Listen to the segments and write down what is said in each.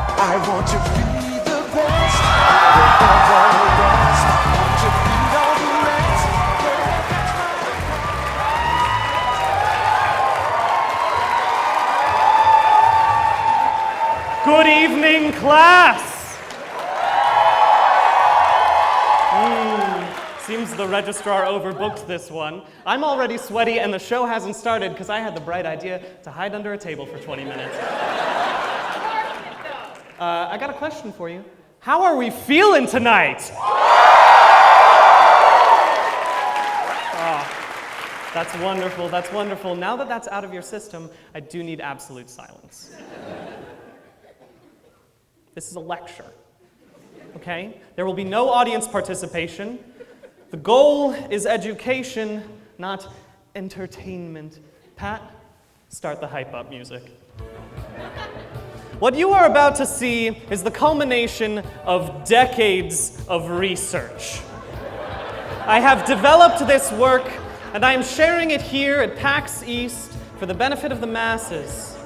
I want to be the best. Above all the rest. Want to beat all the rest. Good evening, class! Seems the registrar overbooked this one. I'm already sweaty and the show hasn't started because I had the bright idea to hide under a table for 20 minutes. I got a question for you. How are we feeling tonight? Oh, that's wonderful, that's wonderful. Now that that's out of your system, I do need absolute silence. This is a lecture, okay? There will be no audience participation. The goal is education, not entertainment. Pat, start the hype up music. What you are about to see is the culmination of decades of research. I have developed this work, and I am sharing it here at PAX East for the benefit of the masses.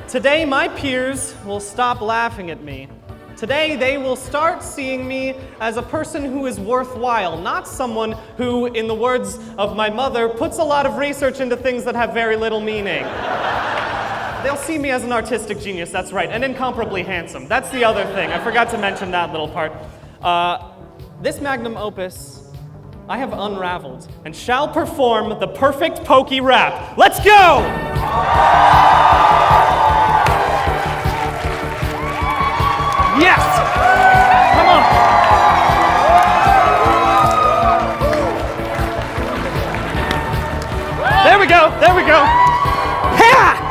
Today, my peers will stop laughing at me. Today, they will start seeing me as a person who is worthwhile, not someone who, in the words of my mother, puts a lot of research into things that have very little meaning. They'll see me as an artistic genius, that's right, and incomparably handsome. That's the other thing. I forgot to mention that little part. This magnum opus, I have unraveled and shall perform the perfect PokéRap. Let's go! Yes! Come on! There we go, there we go. Ha!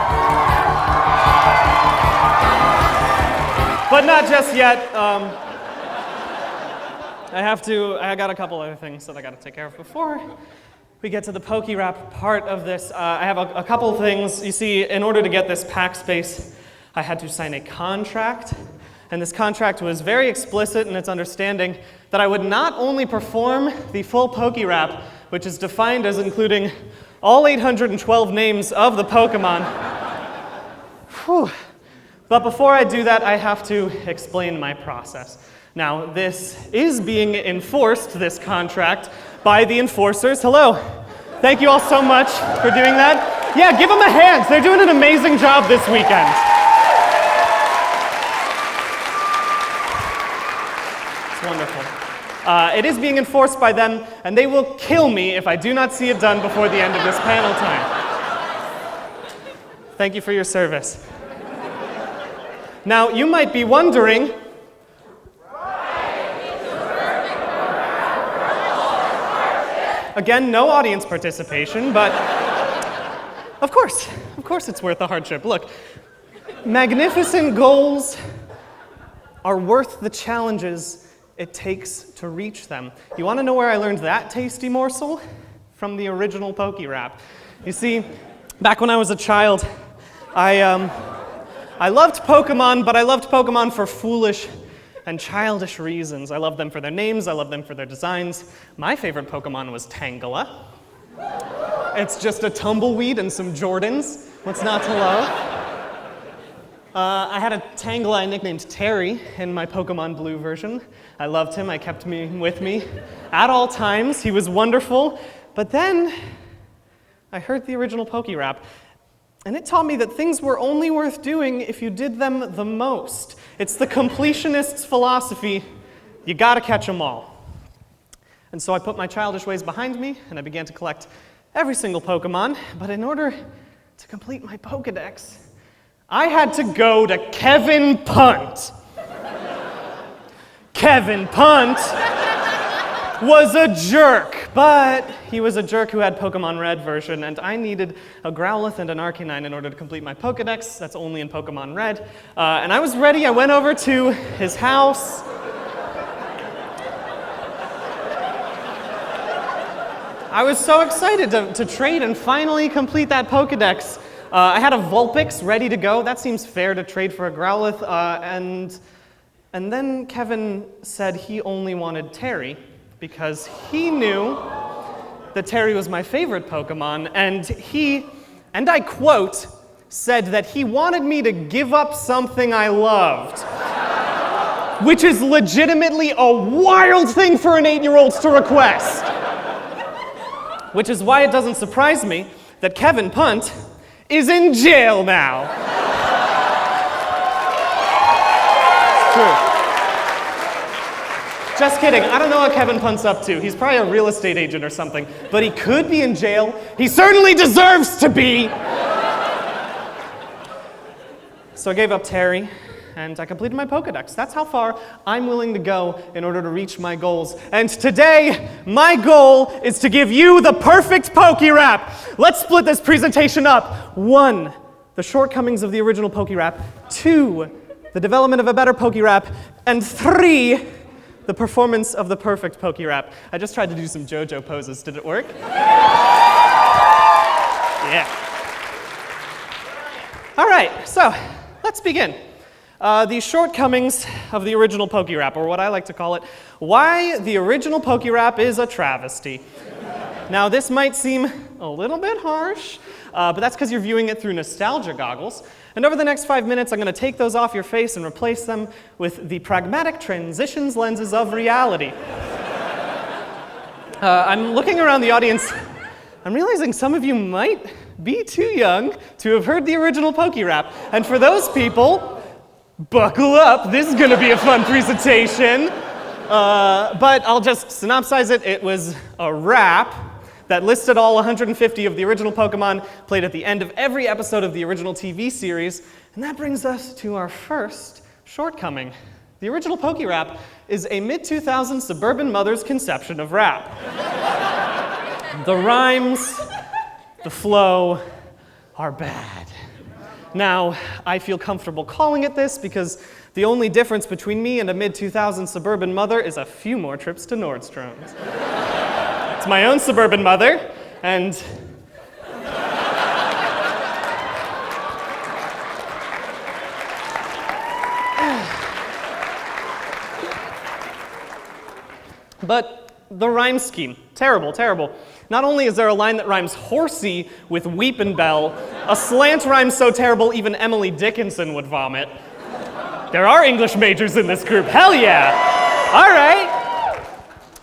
But not just yet. I got a couple other things that I gotta take care of before we get to the PokéRap part of this. I have a couple things. You see, in order to get this PAX space, I had to sign a contract. And this contract was very explicit in its understanding that I would not only perform the full PokéRap, which is defined as including all 812 names of the Pokemon. Whew. But before I do that, I have to explain my process. Now, this is being enforced, this contract, by the enforcers. Hello. Thank you all so much for doing that. Yeah, give them a hand. They're doing an amazing job this weekend. Wonderful. It is being enforced by them, and they will kill me if I do not see it done before the end of this panel time. Thank you for your service. Now, you might be wondering, again, no audience participation, but of course it's worth the hardship. Look, magnificent goals are worth the challenges it takes to reach them. You want to know where I learned that tasty morsel? From the original PokéRap. You see, back when I was a child, I loved Pokemon, but I loved Pokemon for foolish and childish reasons. I loved them for their names, I loved them for their designs. My favorite Pokemon was Tangela. It's just a tumbleweed and some Jordans. What's not to love? I had a Tangela I nicknamed Terry in my Pokemon Blue version. I loved him, I kept him with me at all times. He was wonderful. But then I heard the original PokéRap, and it taught me that things were only worth doing if you did them the most. It's the completionist's philosophy, you gotta catch them all. And so I put my childish ways behind me, and I began to collect every single Pokemon, but in order to complete my Pokedex, I had to go to Kevin Punt. Kevin Punt was a jerk, but he was a jerk who had Pokemon Red version, and I needed a Growlithe and an Arcanine in order to complete my Pokedex. That's only in Pokemon Red. And I was ready. I went over to his house. I was so excited to trade and finally complete that Pokedex. I had a Vulpix ready to go. That seems fair to trade for a Growlithe. And then Kevin said he only wanted Terry because he knew that Terry was my favorite Pokemon, and he, and I quote, said that he wanted me to give up something I loved. Which is legitimately a wild thing for an 8-year-old to request. Which is why it doesn't surprise me that Kevin Punt is in jail now. It's true. Just kidding, I don't know what Kevin Punt's up to. He's probably a real estate agent or something, but he could be in jail. He certainly deserves to be. So I gave up Terry, and I completed my Pokedex. That's how far I'm willing to go in order to reach my goals. And today, my goal is to give you the perfect PokéRap. Let's split this presentation up. 1, the shortcomings of the original PokéRap. 2, the development of a better PokéRap. And 3, the performance of the perfect PokéRap. I just tried to do some JoJo poses. Did it work? Yeah. All right, so let's begin. The shortcomings of the original PokéRap, or what I like to call it, why the original PokéRap is a travesty. Now, this might seem a little bit harsh, but that's because you're viewing it through nostalgia goggles. And over the next 5 minutes, I'm going to take those off your face and replace them with the pragmatic transitions lenses of reality. I'm looking around the audience. I'm realizing some of you might be too young to have heard the original PokéRap. And for those people, buckle up. This is going to be a fun presentation. But I'll just synopsize it. It was a rap that listed all 150 of the original Pokemon, played at the end of every episode of the original TV series. And that brings us to our first shortcoming. The original PokéRap is a mid-2000s suburban mother's conception of rap. The rhymes, the flow are bad. Now, I feel comfortable calling it this because the only difference between me and a mid-2000s suburban mother is a few more trips to Nordstrom's. It's my own suburban mother, and but the rhyme scheme, terrible, terrible. Not only is there a line that rhymes horsey with weepin' bell, a slant rhyme so terrible even Emily Dickinson would vomit. There are English majors in this group, hell yeah! All right.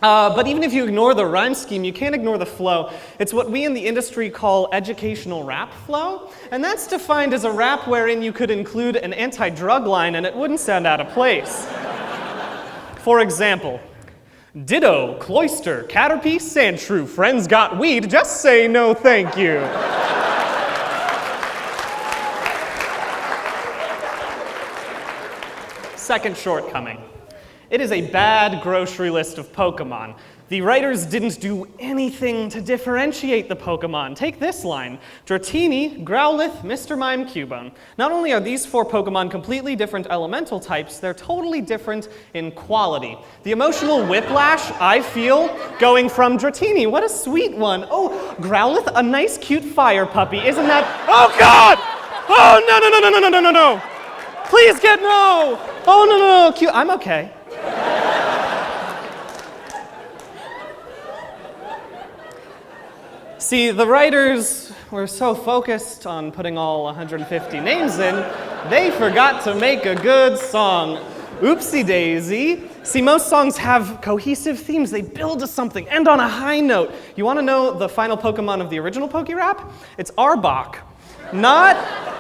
But even if you ignore the rhyme scheme, you can't ignore the flow. It's what we in the industry call educational rap flow, and that's defined as a rap wherein you could include an anti-drug line and it wouldn't sound out of place. For example, ditto, cloister, caterpie, sandshrew, friends got weed, just say no thank you. Second shortcoming. It is a bad grocery list of Pokemon. The writers didn't do anything to differentiate the Pokemon. Take this line: Dratini, Growlithe, Mr. Mime, Cubone. Not only are these 4 Pokemon completely different elemental types, they're totally different in quality. The emotional whiplash I feel going from Dratini, what a sweet one. Oh, Growlithe, a nice cute fire puppy. Isn't that, oh God! Oh, no, no, no, no, no, no, no, no. Please get no. Oh, no, no, no, cute, I'm okay. See, the writers were so focused on putting all 150 names in, they forgot to make a good song. Oopsie daisy. See, most songs have cohesive themes. They build to something, end on a high note. You want to know the final Pokemon of the original PokéRap? It's Arbok. Not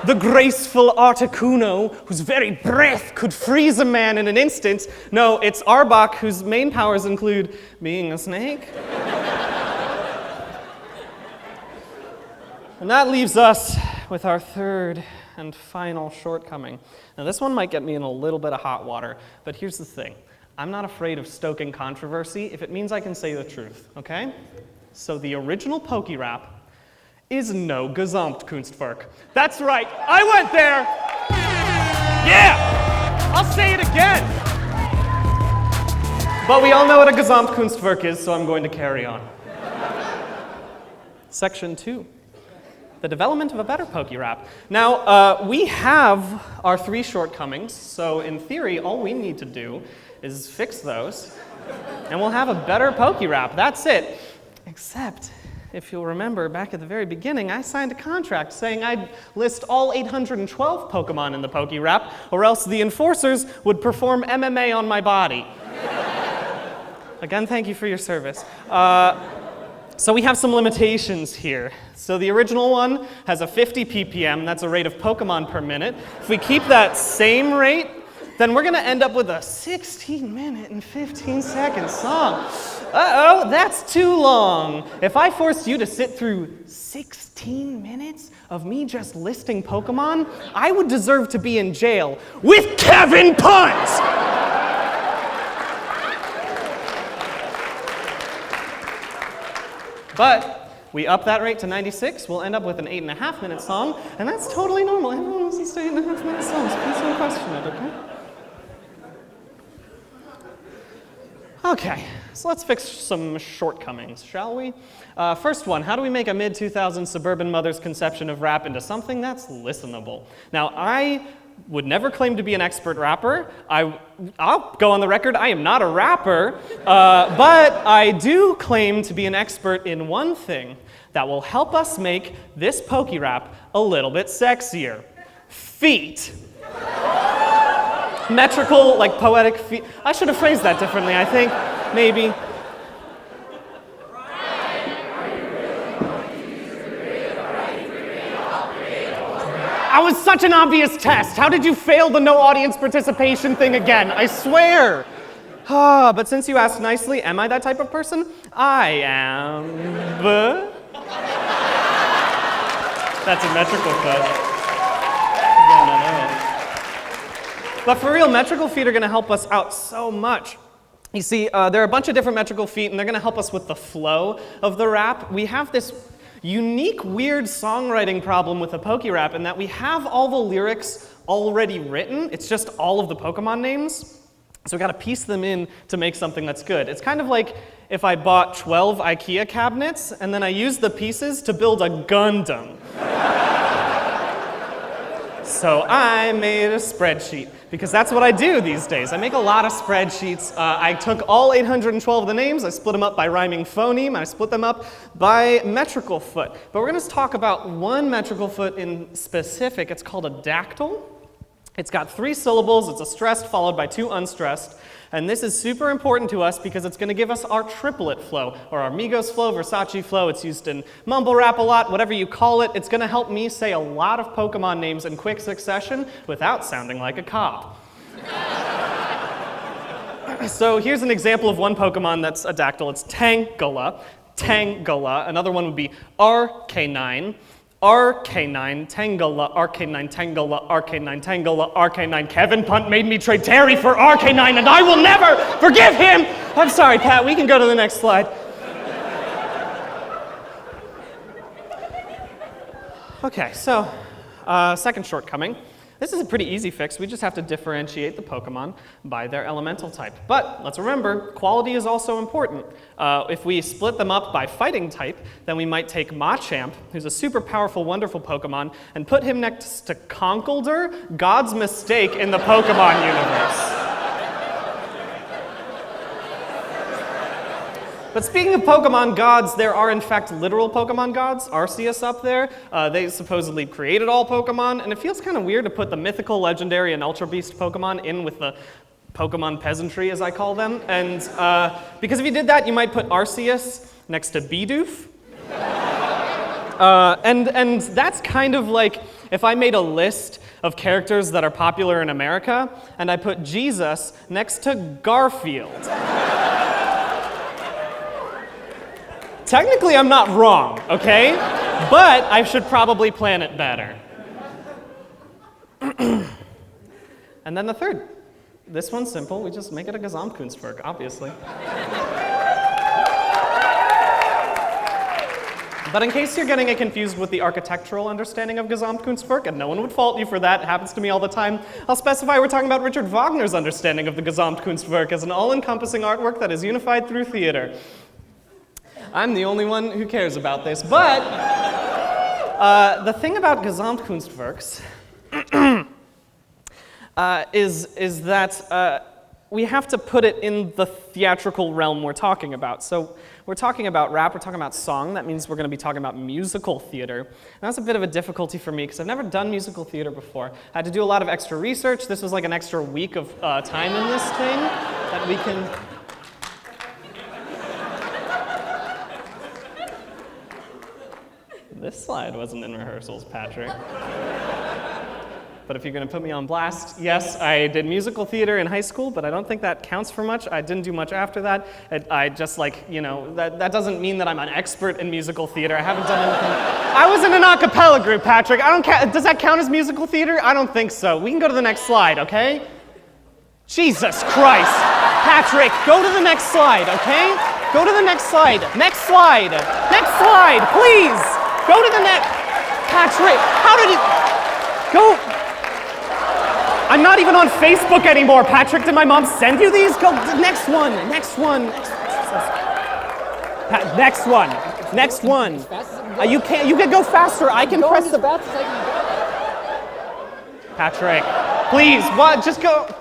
the graceful Articuno, whose very breath could freeze a man in an instant. No, it's Arbok, whose main powers include being a snake. And that leaves us with our third and final shortcoming. Now, this one might get me in a little bit of hot water, but here's the thing. I'm not afraid of stoking controversy if it means I can say the truth, okay? So the original PokéRap is no Gesamtkunstwerk. That's right, I went there! Yeah! I'll say it again! But we all know what a Gesamtkunstwerk is, so I'm going to carry on. Section 2. The development of a better PokéRap. Now, we have our 3 shortcomings, so in theory, all we need to do is fix those, and we'll have a better PokéRap. That's it. Except if you'll remember, back at the very beginning, I signed a contract saying I'd list all 812 Pokemon in the PokéRap, or else the enforcers would perform MMA on my body. Again, thank you for your service. So we have some limitations here. So the original one has a 50 ppm, that's a rate of Pokemon per minute. If we keep that same rate, then we're gonna end up with a 16-minute and 15-second song. Uh-oh, that's too long. If I forced you to sit through 16 minutes of me just listing Pokemon, I would deserve to be in jail with Kevin Punt! But we up that rate to 96, we'll end up with an 8.5-minute song, and that's totally normal. Everyone listens to 8.5-minute songs. Please don't question it, okay? Okay, so let's fix some shortcomings, shall we? First one, how do we make a mid-2000s suburban mother's conception of rap into something that's listenable? Now, I would never claim to be an expert rapper. I'll go on the record, I am not a rapper, but I do claim to be an expert in one thing that will help us make this PokéRap a little bit sexier. Feet. Metrical, like poetic feet. I should have phrased that differently, I think, maybe. That was such an obvious test. How did you fail the no audience participation thing again? I swear. But since you asked nicely, am I that type of person? I am. That's a metrical foot. But for real, metrical feet are going to help us out so much. You see, there are a bunch of different metrical feet, and they're going to help us with the flow of the rap. We have this unique, weird songwriting problem with the PokéRap in that we have all the lyrics already written. It's just all of the Pokemon names. So we got to piece them in to make something that's good. It's kind of like if I bought 12 IKEA cabinets, and then I used the pieces to build a Gundam. So I made a spreadsheet, because that's what I do these days. I make a lot of spreadsheets. I took all 812 of the names, I split them up by rhyming phoneme, and I split them up by metrical foot. But we're going to talk about one metrical foot in specific. It's called a dactyl. It's got 3 syllables, it's a stressed followed by 2 unstressed. And this is super important to us because it's going to give us our triplet flow, or our Migos flow, Versace flow. It's used in mumble rap a lot, whatever you call it. It's going to help me say a lot of Pokemon names in quick succession without sounding like a cop. So here's an example of one Pokemon that's a dactyl. It's Tangela. Tangela. Another one would be RK9. RK9, Tangela, RK9, Tangela, RK9, Tangela, RK9. Kevin Punt made me trade Terry for RK9, and I will never forgive him! I'm sorry, Pat, we can go to the next slide. Okay, so, second shortcoming. This is a pretty easy fix. We just have to differentiate the Pokemon by their elemental type. But let's remember, quality is also important. If we split them up by fighting type, then we might take Machamp, who's a super powerful, wonderful Pokemon, and put him next to Conkeldurr, God's mistake in the Pokemon universe. But speaking of Pokemon gods, there are in fact literal Pokemon gods. Arceus up there. They supposedly created all Pokemon, and it feels kind of weird to put the mythical, legendary, and Ultra Beast Pokemon in with the Pokemon peasantry, as I call them. And because if you did that, you might put Arceus next to Bidoof. And that's kind of like if I made a list of characters that are popular in America, and I put Jesus next to Garfield. Technically, I'm not wrong, okay? But I should probably plan it better. And then the third. This one's simple. We just make it a Gesamtkunstwerk, obviously. But in case you're getting it confused with the architectural understanding of Gesamtkunstwerk, and no one would fault you for that, it happens to me all the time, I'll specify we're talking about Richard Wagner's understanding of the Gesamtkunstwerk as an all-encompassing artwork that is unified through theater. I'm the only one who cares about this, but the thing about Gesamtkunstwerks is that we have to put it in the theatrical realm we're talking about. So we're talking about rap, we're talking about song. That means we're going to be talking about musical theater. And that's a bit of a difficulty for me because I've never done musical theater before. I had to do a lot of extra research. This was like an extra week of time in this thing that we can... This slide wasn't in rehearsals, Patrick. But if you're going to put me on blast, yes, I did musical theater in high school, but I don't think that counts for much. I didn't do much after that. I just like, you know, that doesn't mean that I'm an expert in musical theater. I haven't done anything. I was in an a cappella group, Patrick. Does that count as musical theater? I don't think so. We can go to the next slide, okay? Jesus Christ. Patrick, go to the next slide, okay? Go to the next slide. Next slide. Next slide, please. Go to the next. Patrick, how did you... Go... I'm not even on Facebook anymore, Patrick. Did my mom send you these? Go, next one, next one. Next one, next one. You can go faster. I can press the... Patrick, please, what? Just go.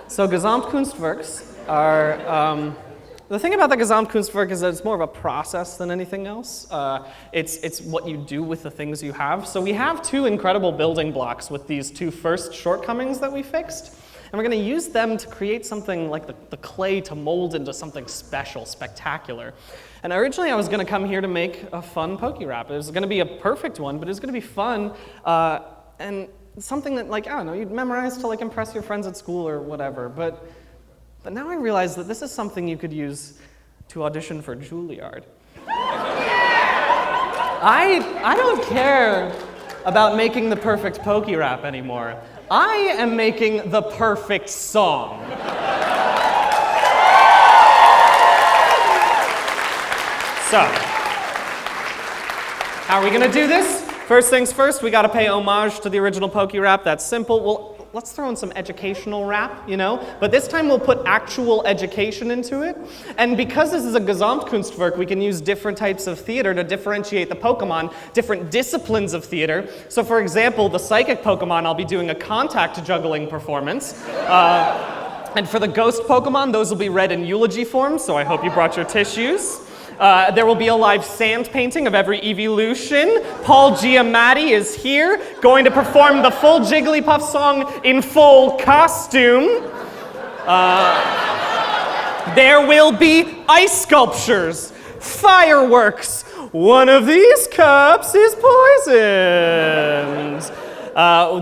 So Gesamtkunstwerks are... the thing about the Gesamtkunstwerk is that it's more of a process than anything else. It's what you do with the things you have. So we have two incredible building blocks with these two first shortcomings that we fixed. And we're going to use them to create something like the clay to mold into something special, spectacular. And originally I was going to come here to make a fun PokéRap. It was going to be a perfect one, but it was going to be fun. And something that, like, I don't know, you'd memorize to like impress your friends at school or whatever. But now I realize that this is something you could use to audition for Juilliard. I don't care about making the perfect PokéRap anymore. I am making the perfect song. So, how are we gonna do this? First things first, we gotta pay homage to the original PokéRap. That's simple. Well, let's throw in some educational rap, you know? But this time we'll put actual education into it. And because this is a Gesamtkunstwerk, we can use different types of theater to differentiate the Pokemon, different disciplines of theater. So for example, the psychic Pokemon, I'll be doing a contact juggling performance. And for the ghost Pokemon, those will be read in eulogy form, so I hope you brought your tissues. There will be a live sand painting of every evolution. Paul Giamatti is here, going to perform the full Jigglypuff song in full costume. There will be ice sculptures, fireworks. One of these cups is poisoned.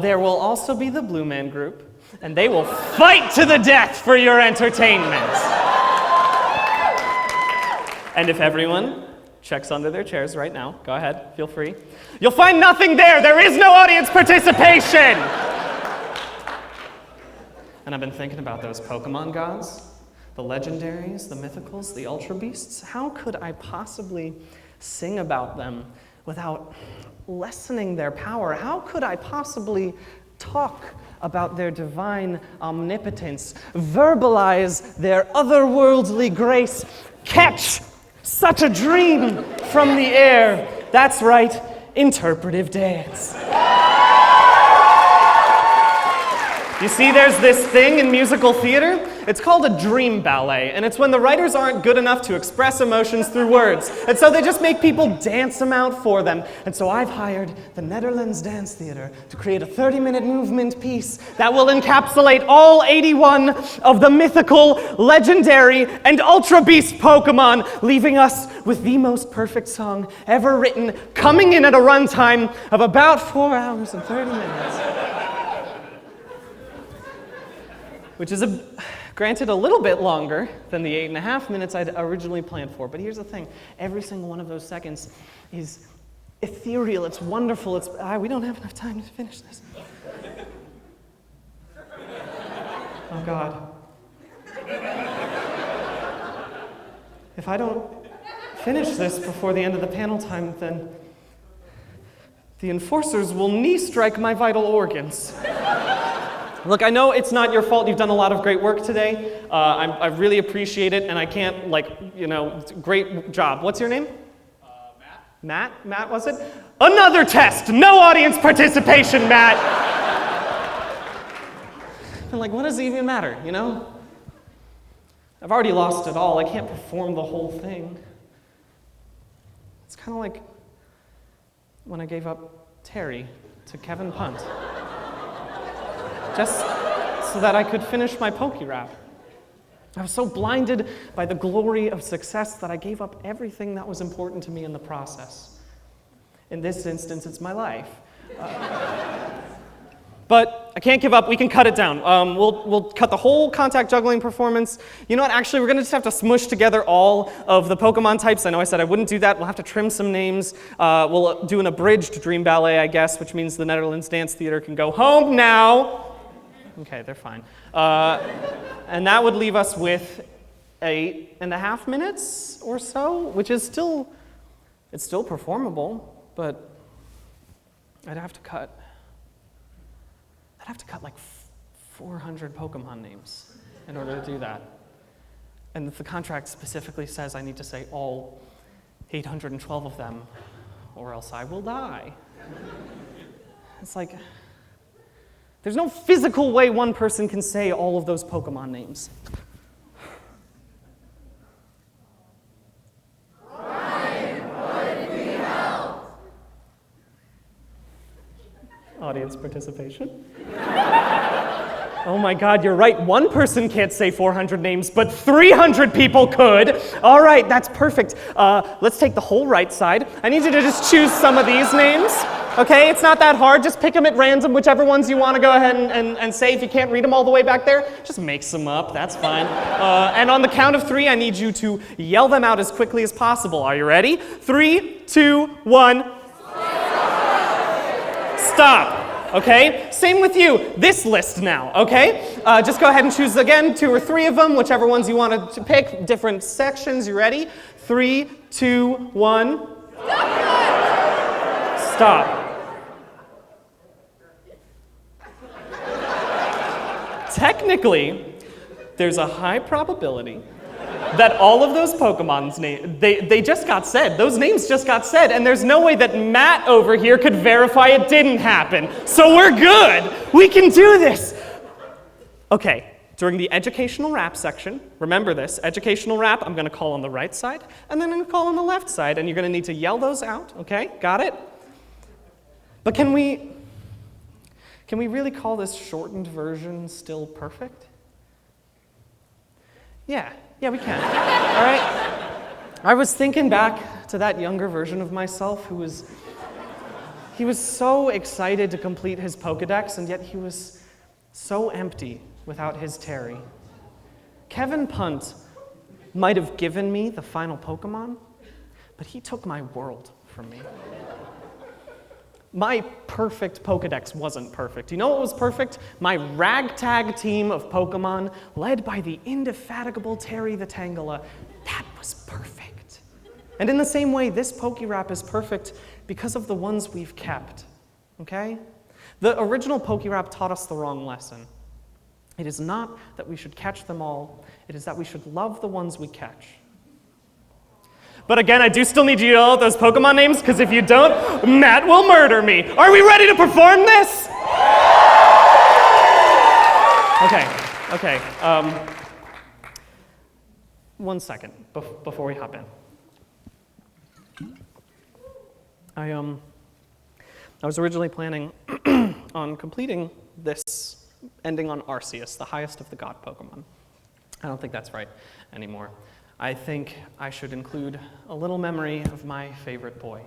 There will also be the Blue Man Group, and they will fight to the death for your entertainment. And if everyone checks under their chairs right now, go ahead, feel free. You'll find nothing there. There is no audience participation. And I've been thinking about those Pokemon gods, the legendaries, the mythicals, the ultra beasts. How could I possibly sing about them without lessening their power? How could I possibly talk about their divine omnipotence, verbalize their otherworldly grace, catch such a dream from the air? That's right, interpretive dance. You see, there's this thing in musical theater. It's called a dream ballet, and it's when the writers aren't good enough to express emotions through words, and so they just make people dance them out for them. And so I've hired the Netherlands Dance Theater to create a 30-minute movement piece that will encapsulate all 81 of the mythical, legendary, and ultra beast Pokemon, leaving us with the most perfect song ever written, coming in at a runtime of about 4 hours and 30 minutes. Which is, granted, a little bit longer than the 8.5 minutes I'd originally planned for. But here's the thing. Every single one of those seconds is ethereal. It's wonderful. We don't have enough time to finish this. Oh, God. If I don't finish this before the end of the panel time, then the enforcers will knee strike my vital organs. Look, I know it's not your fault. You've done a lot of great work today. I really appreciate it, and I can't, great job. What's your name? Matt, was it? Another test! No audience participation, Matt! And like, what does it even matter, you know? I've already lost it all. I can't perform the whole thing. It's kind of like when I gave up Terry to Kevin Punt. Just so that I could finish my PokéRap. I was so blinded by the glory of success that I gave up everything that was important to me in the process. In this instance, it's my life. But I can't give up. We can cut it down. We'll cut the whole contact juggling performance. You know what? Actually, we're going to just have to smush together all of the Pokemon types. I know I said I wouldn't do that. We'll have to trim some names. We'll do an abridged Dream Ballet, I guess, which means the Netherlands Dance Theater can go home now. Okay, they're fine. And that would leave us with 8.5 minutes or so, which is still, it's still performable, but I'd have to cut like 400 Pokemon names in order to do that. And the contract specifically says I need to say all 812 of them, or else I will die. It's like, there's no physical way one person can say all of those Pokemon names. Ryan would be helped. Audience participation. Oh my God, you're right. One person can't say 400 names, but 300 people could. All right, that's perfect. Let's take the whole right side. I need you to just choose some of these names. Okay, it's not that hard. Just pick them at random, whichever ones you want to go ahead and say. If you can't read them all the way back there, just make some up. That's fine. And on the count of 3, I need you to yell them out as quickly as possible. Are you ready? 3, 2, 1. Stop. Okay? Same with you. This list now, okay? Just go ahead and choose again 2 or 3 of them, whichever ones you want to pick. Different sections. You ready? 3, 2, 1. Stop. Technically, there's a high probability that all of those Pokemon's names, they just got said. Those names just got said, and there's no way that Matt over here could verify it didn't happen. So we're good. We can do this. Okay, during the educational rap section, remember this, educational rap, I'm gonna call on the right side, and then I'm gonna call on the left side, and you're gonna need to yell those out, okay? Got it? But can we really call this shortened version still perfect? Yeah, we can. All right? I was thinking back to that younger version of myself who was so excited to complete his Pokedex, and yet he was so empty without his Terry. Kevin Punt might have given me the final Pokemon, but he took my world from me. My perfect Pokedex wasn't perfect. You know what was perfect? My ragtag team of Pokemon, led by the indefatigable Terry the Tangela. That was perfect. And in the same way, this PokéRap is perfect because of the ones we've kept, okay? The original PokéRap taught us the wrong lesson. It is not that we should catch them all. It is that we should love the ones we catch. But again, I do still need you to yell out those Pokemon names, because if you don't, Matt will murder me. Are we ready to perform this? Okay. 1 second before we hop in. I was originally planning on completing this ending on Arceus, the highest of the god Pokemon. I don't think that's right anymore. I think I should include a little memory of my favorite boy.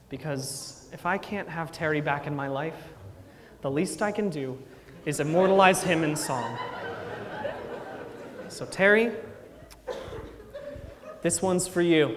Because if I can't have Terry back in my life, the least I can do is immortalize him in song. So Terry, this one's for you.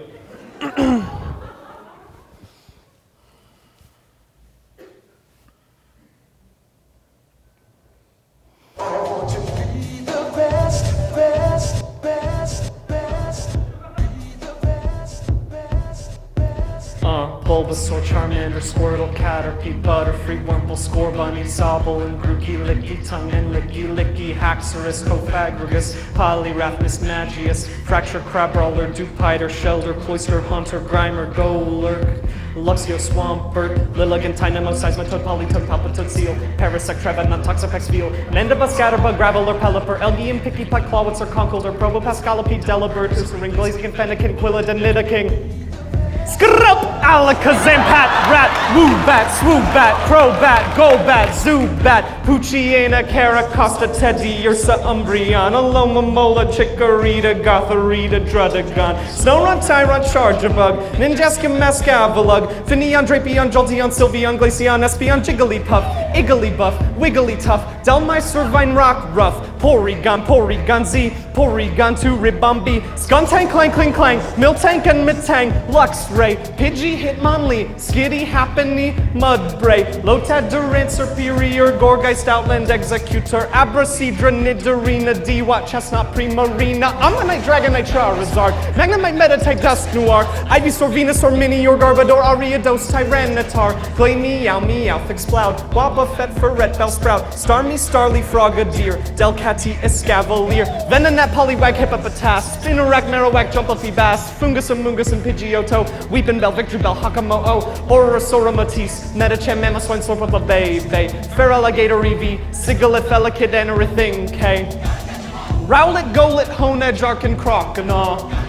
Bulbasaur, Charmander, Squirtle, Caterpie, Butterfree, Wurmple, Scorbunny, Sobble, and Grookey, Licky, Tongue, and Licky, Haxorus, Cofagrigus, Polygraph, Mismagius, Fracture, Crabrawler, Dupiter, Shelter, Cloyster, Hunter, Grimer, Golurk, Luxio, Swampert, Lilligant, Tynamo, Seismitoad, Polytoad, Palpitoad, Seal, Parasect, Trevenant, Toxapex, Veal, Mandibus, Scatterbug, Graveler, Pelipper, Elgian, Picky-Puck, Clawitzer, Conkeldurr, Probopascalopede, Delibird, Ursaring, Blaziken, Fennekin, Quillid, Nidoking. Scrup, Alakazam, Rat, Woobat, Swoobat, Crobat, Golbat, Zubat, Poochiana, Caracosta, Teddy, Ursa, Umbriana, Loma, Mola, Chikorita, Gotharita, Drudagon, Snorunt, Tyrant, Charjabug, Ninjaska, Mascavalug, Finion, Drapion, Jolteon, Sylveon, Glaceon, Espeon, Jigglypuff, Igglybuff, Wigglytuff, Delmeister, Vine Rock, Ruff, Porygon Z, Porygon 2, Ribombee, Skuntank, Clank, Cling, Clang, Miltank and Mitang, Luxray, Pidgey, Hitmonlee, Skitty, Happiny, Mudbray, Lotad, Durant, Superior, Gorgeist, Outland, Executor, Abrasidra, Nidorina, Dewat, Chestnut, Primarina, Ammonite, Dragonite, Charizard, Magnemite, Meditite, Dusknoir, Ivysaur, Venusaur, Minior, Garbodor, Ariados, Tyranitar, Glameow, Meowth, Exploud, Wobbuffet, Ferret, Bellsprout, Starmie, Starly, Frogadier, Delcatty, Escavalier, Venonat, Poliwag, Hippopotas, Spinarak, Marowak, Jumpluffy Bass, Fungus, Amoongus, and Pidgeotto, Weepinbell, Victreebel, Hakamo'o, Orosora, Matisse, Metacham, Mamoswine, Slurpupa, Bay, Feraligator, Eevee, Sigilyph, Elekid, and everything, K. Rowlet, Golett, Honedge, Arcan, Croconaw.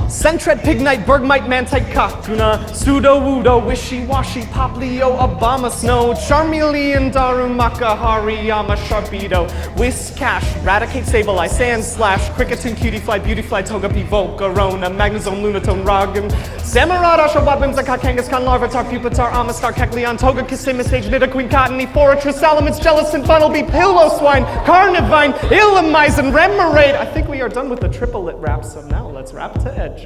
Sentret, Pignite, Bergmite, Mantite, Kakuna, Pseudo-Wudo, Wishy-Washy, Poplio, Obama Snow, Charmeleon, Darumaka, Hariyama, Sharpedo, Whiscash, Raticate, Sableye, Sandslash, Cricketune, Cutiefly, Beautyfly, Togepi, Volcarona, Magnezone, Lunatone, Ragam, Samurott, Oshawott, Whimsicott, Kangaskhan, Larvitar, Pupitar, Amistar, Kecleon, Toga, Kissimistage, Nidoqueen, Cottony, Forretress, Salamence, Jellicent, Funnelby, Pillowswine, Carnivine, Illumizen, Remoraid. I think we are done with the triplet rap, so now let's rap to educate.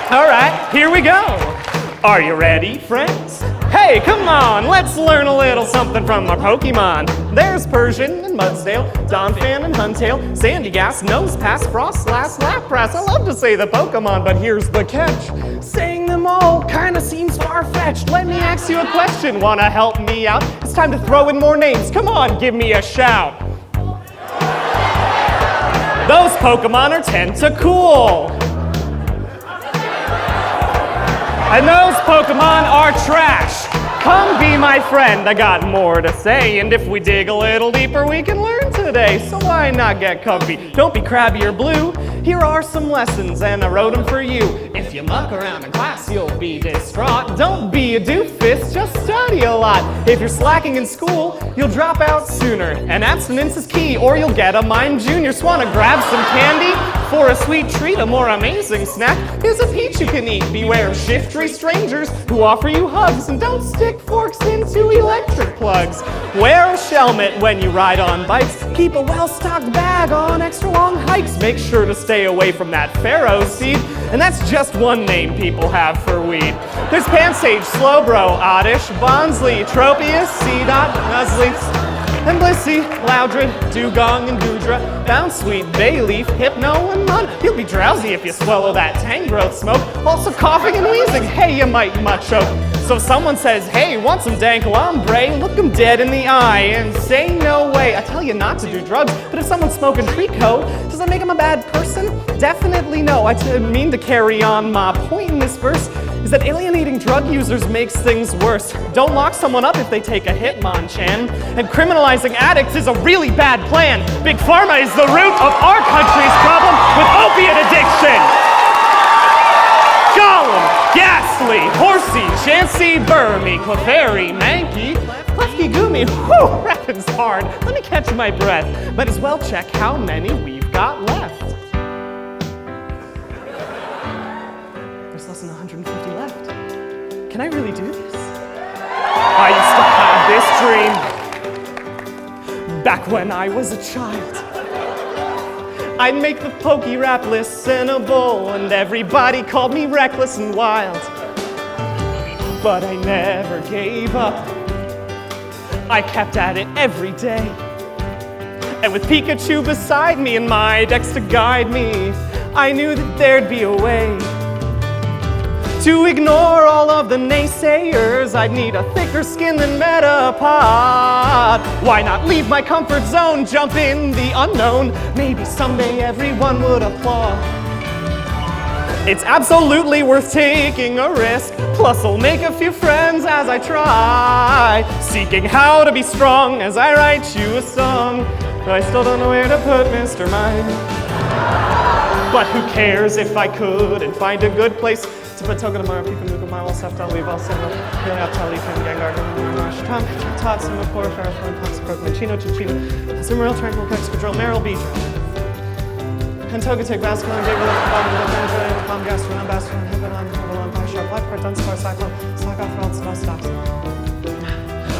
All right, here we go. Are you ready, friends? Hey, come on, let's learn a little something from our Pokemon. There's Persian and Mudsdale, Donphan and Huntail, Sandygast, Nosepass, Frostlass, Lapras. I love to say the Pokemon, but here's the catch. Saying them all kinda seems far-fetched. Let me ask you a question. Wanna help me out? It's time to throw in more names. Come on, give me a shout. Those Pokemon are Tentacool. And those Pokemon are trash. Come be my friend, I got more to say. And if we dig a little deeper, we can learn today. So why not get comfy? Don't be crabby or blue. Here are some lessons, and I wrote them for you. If you muck around in class, you'll be distraught. Don't be a doofus, just study a lot. If you're slacking in school, you'll drop out sooner. And abstinence is key, or you'll get a Mime Junior. So wanna grab some candy? For a sweet treat, a more amazing snack, here's a peach you can eat. Beware of shifty strangers who offer you hugs, and don't stick forks into electric plugs. Wear a helmet when you ride on bikes. Keep a well-stocked bag on extra long hikes. Make sure to stay away from that Pharaoh seed, and that's just one name people have for weed. There's Pansage, Slowbro, Oddish, Bonsly, Tropius, C-Dot, Nuzleaf, and Blissey, Loudred, Dugong, and Goodra, Bounsweet, Bayleaf, Hypno, and Mun. You'll be drowsy if you swallow that Tangrowth smoke. Also coughing and wheezing, hey, you might choke. So if someone says, hey, want some dank ombre, look them dead in the eye and say no way. I tell you not to do drugs, but if someone's smoking Trico, does that make them a bad person? Definitely no. I mean to carry on. My point in this verse is that alienating drug users makes things worse. Don't lock someone up if they take a Hitmonchan. And criminalizing addicts is a really bad plan. Big Pharma is the root of our country's problem with opiate addiction. Gollum, Ghastly, Horsey, Chansey, Burmy, Clefairy, Mankey, Klefki, Goomy. Whew, rapping's hard. Let me catch my breath. Might as well check how many we've got left. There's less than 150 left. Can I really do this? I used to have this dream back when I was a child. I'd make the PokéRap listenable, and everybody called me reckless and wild. But I never gave up. I kept at it every day. And with Pikachu beside me and my decks to guide me, I knew that there'd be a way. To ignore all of the naysayers, I'd need a thicker skin than Metapod. Why not leave my comfort zone, jump in the unknown? Maybe someday everyone would applaud. It's absolutely worth taking a risk, plus I'll make a few friends as I try, seeking how to be strong as I write you a song. But I still don't know where to put Mr. Mime. But who cares if I could and find a good place to put Toga tomorrow, people who go my wall stuff, I'll leave all several. Really up, Tally, Kim, Gengar, Rush, Tom, Tot, Singapore, Farrah, Flynn, Pox, Pokemon, Chino, Chinchino, Zimmeril, Tranquil, Pex, Control, Meryl, Beach. And Toga, take Basculin, Gabriel, Palm, Gastron, Basculin, Heaven, Heaven, Pie, Sharp, Blackbird, Dunstar, Cyclone, Slack off, Rod, Star, Stops.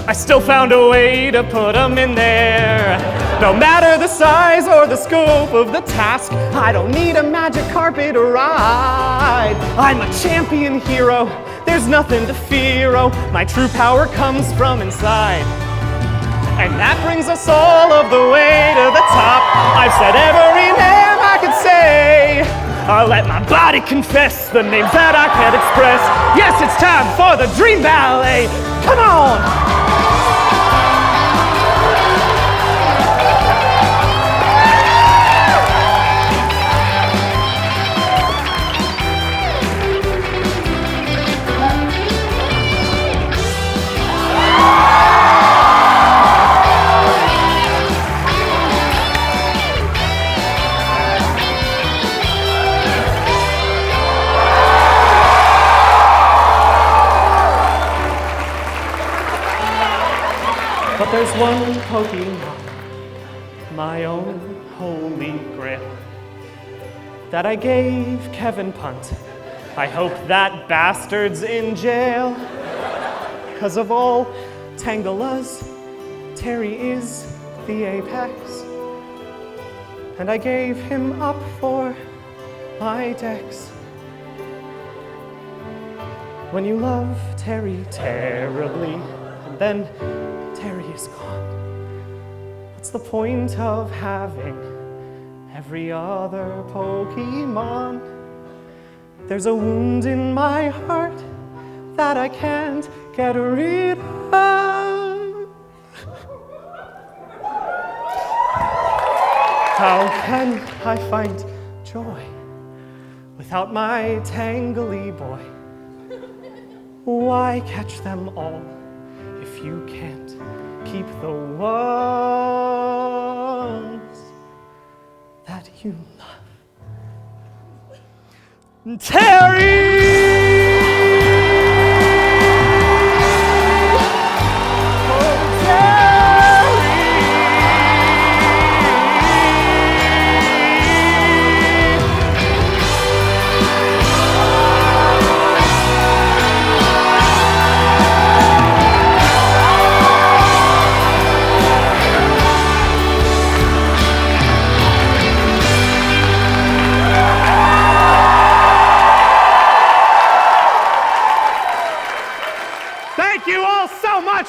I still found a way to put them in there. No matter the size or the scope of the task, I don't need a magic carpet to ride. I'm a champion hero, there's nothing to fear, oh, my true power comes from inside. And that brings us all of the way to the top. I've said every name I could say. I'll let my body confess the names that I can't express. Yes, it's time for the Dream Ballet. Come on! But there's one Pokemon, my own holy grail, that I gave Kevin Punt. I hope that bastard's in jail. 'Cause of all Tangalas, Terry is the apex. And I gave him up for my dex. When you love Terry terribly, and then Terry is gone, what's the point of having every other Pokemon? There's a wound in my heart that I can't get rid of. How can I find joy without my tangly boy? Why catch them all if you can't keep the ones that you love? Terry!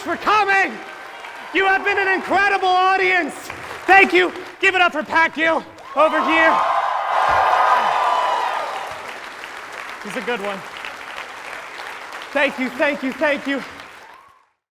For coming! You have been an incredible audience! Thank you! Give it up for Pat Gill over here. He's a good one. Thank you, thank you, thank you.